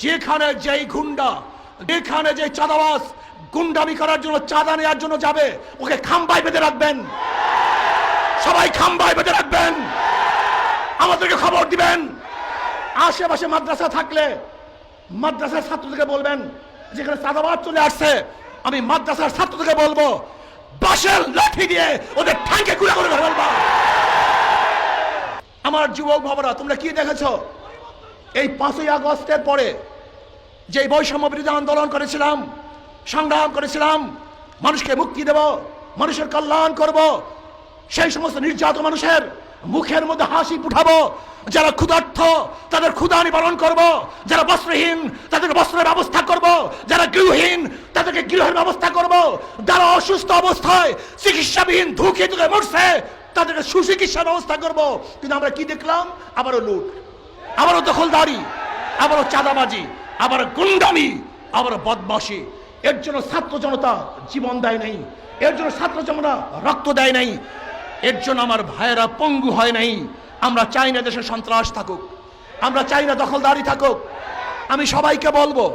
যেখানে যেই গুন্ডা, যেখানে যে চাঁদাবাজ গুন্ডামি করার জন্য, চাঁদা নেওয়ার জন্য যাবে, ওকে খাম্বায় বেঁধে রাখবেন। সবাই খাম্বায় বেঁধে রাখবেন, আমাদেরকে খবর দিবেন। আশেপাশে মাদ্রাসা থাকলে মাদ্রাসার ছাত্রদেরকে বলবেন, যেখানে চাঁদাবাজ চলে আসছে, আমি মাদ্রাসার ছাত্রদেরকে বলবো, বাঁশের লাঠি দিয়ে ওদের ঠ্যাঙ্কে গুঁড়া করে ফেলবা। আমার যুবক ভাবরা, তোমরা কি দেখেছো এই 5ই আগস্টের পরে যে বৈষম্য বিরোধী আন্দোলন করেছিলাম, সংগ্রাম করেছিলাম, মানুষকে মুক্তি দেব, মানুষের কল্যাণ করব, সেই সমস্ত নির্যাতিত মানুষের মুখের মধ্যে হাসি ফুটাবো। যারা ক্ষুধার্ত তাদের ক্ষুধা নিবারণ করব, যারা বস্ত্রহীন তাদেরকে বস্ত্রের ব্যবস্থা করব, যারা গৃহহীন তাদেরকে গৃহের ব্যবস্থা করব, যারা অসুস্থ অবস্থায় চিকিৎসাবিহীন ধুকে ধুকে মরছে তাদেরকে সুচিকিৎসার ব্যবস্থা করব। কিন্তু আমরা কি দেখলাম? আবারও লুট, আবারও দখলদারি, আবারও চাঁদাবাজি, আবারও গুন্ডামি, আবারও বদমাশি। এর জন্য ছাত্র জনতা জীবন দেয় নাই, এর জন্য ছাত্র জনতা রক্ত দেয় নাই, এর জন্য আমার ভাইয়েরা পঙ্গু হয় নাই। আমরা চাই না দেশে সন্ত্রাস থাকুক, আমরা চাই না দখলদারি থাকুক। আমি সবাইকে বলবো,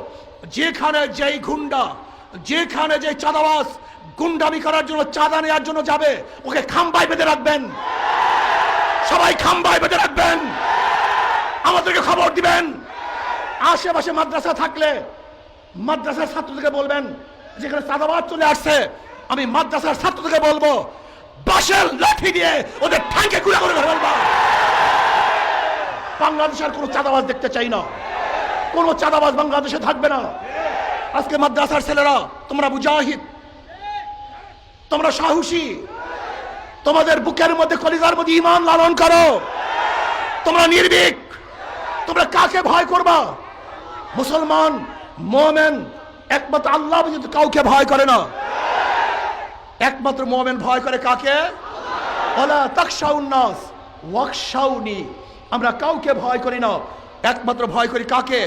যেখানে যেই গুন্ডা, যেখানে যে চাঁদাবাজ গুন্ডামি করার জন্য, চাঁদা নেওয়ার জন্য যাবে, ওকে খাম্বায় বেঁধে রাখবেন। সবাই খাম্বায় বেঁধে রাখবেন, আমাদেরকে খবর দিবেন। আশেপাশে মাদ্রাসা থাকলে মাদ্রাসার ছাত্রদেরকে বলবেন, যেখানে চাঁদাবাজ চলে আসছে, আমি মাদ্রাসার ছাত্রদেরকে বলবো, বাঁশের লাঠি দিয়ে ওদের ঠ্যাঙ্কে গুঁড়া করে ফেলবা। বাংলাদেশের কোনো চাঁদাবাজ দেখতে চাই না, কোনো চাঁদাবাজ বাংলাদেশে থাকবে না। আজকে মাদ্রাসার ছেলেরা, তোমরা মুজাহিদ, তোমরা সাহসী, তোমাদের বুকের মধ্যে কলিজার মধ্যে ঈমান লালন করো, তোমরা নির্ভীক। তোমরা কাকে ভয় করবা? মুসলমান মুমিন একমাত্র আল্লাহ ব্যতীত কাউকে ভয় করে না। একমাত্র মুমিন ভয় করে কাকে? ওয়ালা তাখশাউন নাস ওয়াখশাউনি। আমরা কাউকে ভয় করি না, একমাত্র ভয় করি কাকে?